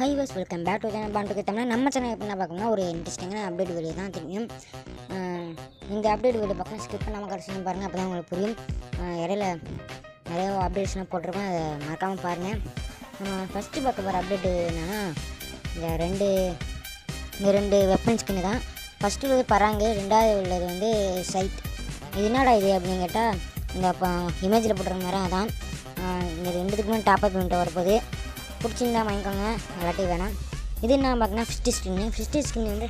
High வாஸ் welcome back to channel பாண்டுக்கு தமிழ். நம்ம சேனல் எப்படின்னா பார்க்கணும்னா ஒரு இன்ட்ரெஸ்டிங்கான அப்டேட் வீடியோ தான் தெரியும். இந்த அப்டேட் வீடியோ பார்க்கணும் ஸ்கிப் பண்ணாமல் கடைசியும் பாருங்கள், அப்போ தான் உங்களுக்கு புரியும். இடையில நிறைய அப்டேட்ஸ்லாம் போட்டிருக்கோம், அதை மறக்காமல் பாருங்கள். ஃபஸ்ட்டு பார்க்க போகிற அப்டேட் என்னென்னா இந்த ரெண்டு வெப்பன் ஸ்கின்னு தான். ஃபஸ்ட்டு உள்ளது பராங்கு, ரெண்டாவது உள்ளது வந்து சைட். இது என்னடா இது அப்படின்னு கேட்டால் இந்த இமேஜில் போட்டிருக்க மாதிரி அதான். இந்த ரெண்டுத்துக்குமே டாப்அப் பண்ணிட்டு வரப்போகுது. பிடிச்சிருந்தா வாங்கிக்கோங்க, இல்லாட்டி வேணாம். இது என்ன பார்க்கணும் ஃபிஸ்ட்டு ஸ்கின் வந்து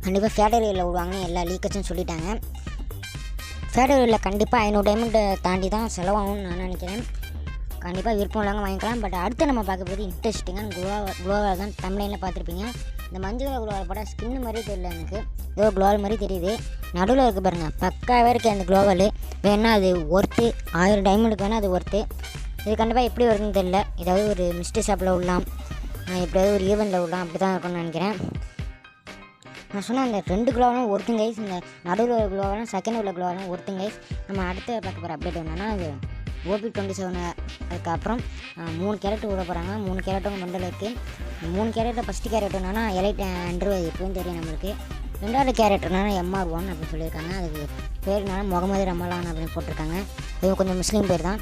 கண்டிப்பாக ஃபேடரியில் விடுவாங்கன்னு எல்லா லீக்கர்ஸும் சொல்லிட்டாங்க. ஃபேடரியில் கண்டிப்பாக 500 டைமண்ட் தாண்டி தான் செலவாகும்னு நான் நினைக்கிறேன். கண்டிப்பாக விருப்பம் உள்ளவங்க வாங்கிக்கலாம். பட் அடுத்து நம்ம பார்க்க போது இன்ட்ரெஸ்டிங்கான குளோவால் தான் தமிழ்லைனில் பார்த்துருப்பீங்க. இந்த மஞ்சள் குளோவால் போட ஸ்கின்னு மாதிரி தெரியல, எனக்கு ஏதோ குளோவால் மாதிரி தெரியுது. நடுவில் இருக்குது பாருங்கள், பக்காவே இருக்குது அந்த குளோவால். வேணால் அது ஒர்த்து 1000 டைமண்டுக்கு வேணால் அது ஒர்த்து. இது கண்டிப்பாக எப்படி வருதுன்னு தெரியல. ஏதாவது ஒரு மிஸ்டர் ஷாப்பில் விடலாம், எப்படியாவது ஒரு ஈவெண்ட்டில் விடலாம், அப்படி தான் இருக்கும்னு நினைக்கிறேன். நான் சொன்ன அந்த 2 குளோவாலும் ஒர்த்துங் கைஸ். இந்த நடுவில் உள்ள குளோவாலும் செகண்ட் உள்ள குளோவாலும் ஒர்த்துங் கைஸ். நம்ம அடுத்து பார்க்க போகிற அப்டேட் என்னென்னா அது OP27. அதுக்கப்புறம் 3 கேரக்டர் விட போகிறாங்க. 3 கேரக்டரும் மண்டல் இருக்குது. 3 கேரக்டர் ஃபஸ்ட்டு கேரக்டர் என்னன்னா எலைட் ஆண்ட்ரூ, எப்பவும் தெரியும் நம்மளுக்கு. ரெண்டாவது கேரக்டர்னா MR1 அப்படின்னு சொல்லியிருக்காங்க. அதுக்கு பேர் என்னன்னா முகமது ரமலான் அப்படின்னு போட்டிருக்காங்க. இது கொஞ்சம் முஸ்லீம் பேர் தான்.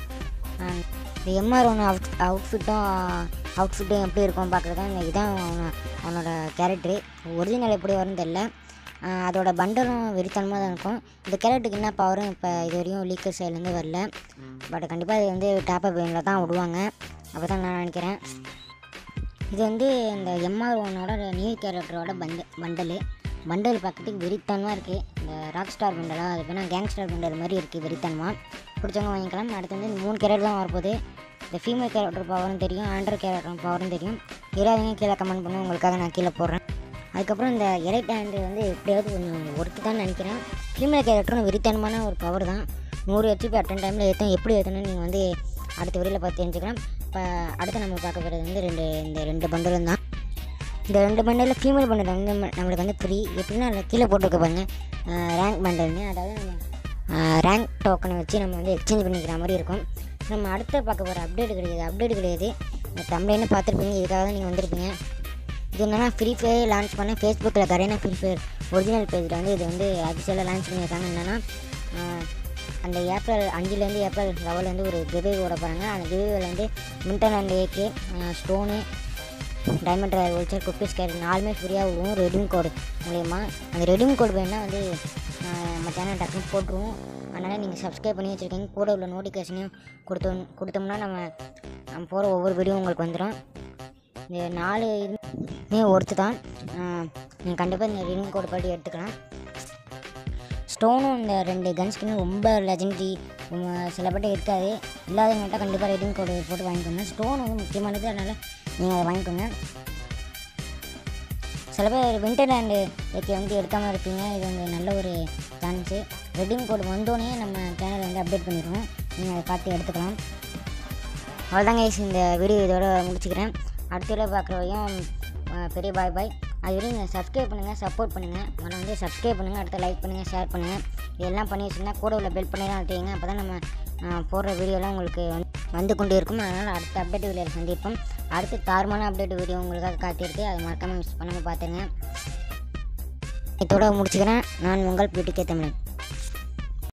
இந்த MR1 அவுட்ஃபிட்டும் எப்படி இருக்கும் பார்க்குறது தான். இதுதான் அவனோட கேரக்டரு. ஒரிஜினல் எப்படி வரும்னு தெரில. அதோட பண்டலும் வெறித்தனமாக தான் இருக்கும். இந்த கேரக்டருக்கு என்ன பவரும் இப்போ இது வரையும் லீக்கர் சைட்லேருந்து வரல. பட் கண்டிப்பாக இது வந்து டாப்அப் வேனில் தான் விடுவாங்க, அப்போ தான் நான் நினைக்கிறேன். இது வந்து இந்த MR1ஓட நியூ கேரக்டரோட பண்டல் பார்க்கறதுக்கு வெறித்தனமாக இருக்குது. இந்த ராக் ஸ்டார் பண்டலாக அது பேர் கேங்ஸ்டார் பண்டல் மாதிரி இருக்குது, வெறித்தனமாக. பிடிச்சவங்க வாங்கிக்கலாம். அடுத்து வந்து 3 கேரக்டர் தான் வரப்போகுது. இந்த ஃபீமேல் கேரக்டர் பவரும் தெரியும், ஆண்ட்ராய்ட் கேரக்டர் பவரும் தெரியும். தெரியாதவங்க கீழே கமெண்ட் பண்ணி உங்களுக்காக நான் கீழே போடுறேன். அதுக்கப்புறம் இந்த எலைட் ஆண்ட்ரு வந்து எப்படியாவது கொஞ்சம் ஒர்த்து தான் நினைக்கிறேன். ஃபீமேல் கேரக்டரும் வெறித்தனமான ஒரு பவர் தான். 100 HP அட்டன் டைமில் ஏற்றணும். எப்படி ஏற்றணும்னு நீங்கள் வந்து அடுத்த வரியில் பார்த்து தெரிஞ்சுக்கலாம். இப்போ அடுத்து நம்ம பார்க்க போகிறது வந்து இந்த ரெண்டு பண்டலும் தான். இந்த 2 பண்டலில் ஃபீமேல் பண்டல் வந்து நம்மளுக்கு வந்து ஃப்ரீ. எப்படின்னா அதில் கீழே போட்டுருக்க பாருங்கள், ரேங்க் பண்டல்னு. அதாவது நம்ம ரேங்க் டோக்கனை வச்சு நம்ம வந்து எக்ஸ்சேஞ்ச் பண்ணிக்கிற மாதிரி இருக்கும். நம்ம அடுத்த பார்க்க போகிற அப்டேட் கிடையாது. இந்த தமிழ்னு பார்த்துருப்பீங்க, இதுக்காக தான் நீங்கள் வந்திருப்பீங்க. இது என்னென்னா ஃப்ரீ ஃபயர் லான்ச் பண்ண ஃபேஸ்புக்கில் கரேனா ஃப்ரீ ஃபயர் ஒரிஜினல் பேஜில் வந்து இது வந்து அஃபிஷியலாக லான்ச் பண்ணியிருக்காங்க. என்னென்னா அந்த ஏப்ரல் 5லேருந்து ஏப்ரல் 11 ஒரு கிவே ஓட போகிறாங்க. அந்த கிவேவில் வந்து மின்டன் and AK stone diamond royal voucher குப்பீஸ் கேரட் 4மே ஃப்ரீயாக விடுவோம் ரெடீம் கோடு மூலயமா. அந்த ரெடீம் கோடு வேணால் வந்து நம்ம சேனல் டக்குன்னு போட்டுருவோம். அதனால் நீங்கள் சப்ஸ்கிரைப் பண்ணி வச்சுருக்கீங்க. கூட உள்ள நோட்டிஃபிகேஷனையும் கொடுத்தோம்னா நம்ம போகிற ஒவ்வொரு வீடியோ உங்களுக்கு வந்துடும். இந்த 4 இதுமே ஒர்த்து தான். நீங்கள் கண்டிப்பாக இந்த ரெடீம் கோடு படி எடுத்துக்கலாம். ஸ்டோனும் இந்த 2 கன் ஸ்கின்னும் ரொம்ப லெஜெண்டரி, சில பேர்ட்ட இருக்காது. இல்லாதவங்கள்ட்ட கண்டிப்பாக ரெடீம் கோடு போட்டு வாங்கிக்கோங்க. ஸ்டோன் வந்து முக்கியமானது, அதனால் நீங்கள் அதை வாங்கிக்கோங்க. சில பேர் வின்டர் அண்டு ஏகே வந்து எடுக்காமல் இருப்பீங்க. இது வந்து நல்ல ஒரு சான்ஸு. ரெடீம் கோடு வந்தோடனே நம்ம சேனலை வந்து அப்டேட் பண்ணிடுவோம், நீங்கள் அதை பார்த்து எடுத்துக்கலாம். அவ்வளோதாங்க கைஸ், இந்த வீடியோ இதோட முடிச்சுக்கிறேன். அடுத்த வீடியோ பார்க்குறவையும் பெரிய பாய். அது வரையும் நீங்கள் சப்ஸ்கிரைப் பண்ணுங்கள், சப்போர்ட் பண்ணுங்கள். முதல்ல வந்து சப்ஸ்கிரைப் பண்ணுங்கள், அடுத்து லைக் பண்ணுங்கள், ஷேர் பண்ணுங்கள். இதெல்லாம் பண்ணி வச்சுருந்தா கூட உள்ள பெல் பண்ணி தான் அழுத்திங்க. அப்போ தான் நம்ம போடுற வீடியோலாம் உங்களுக்கு வந்து கொண்டு இருக்கும். அதனால் அடுத்த அப்டேட் வீடியோவில் சந்திப்போம். அடுத்து தார்மான அப்டேட் வீடியோ உங்களுக்காக காத்திருக்கு, அதை மறக்காமல் மிஸ் பண்ணாமல் பார்த்துங்க. இதோட முடிச்சுக்கிறேன். நான் உங்கள் PTK தமிழன்.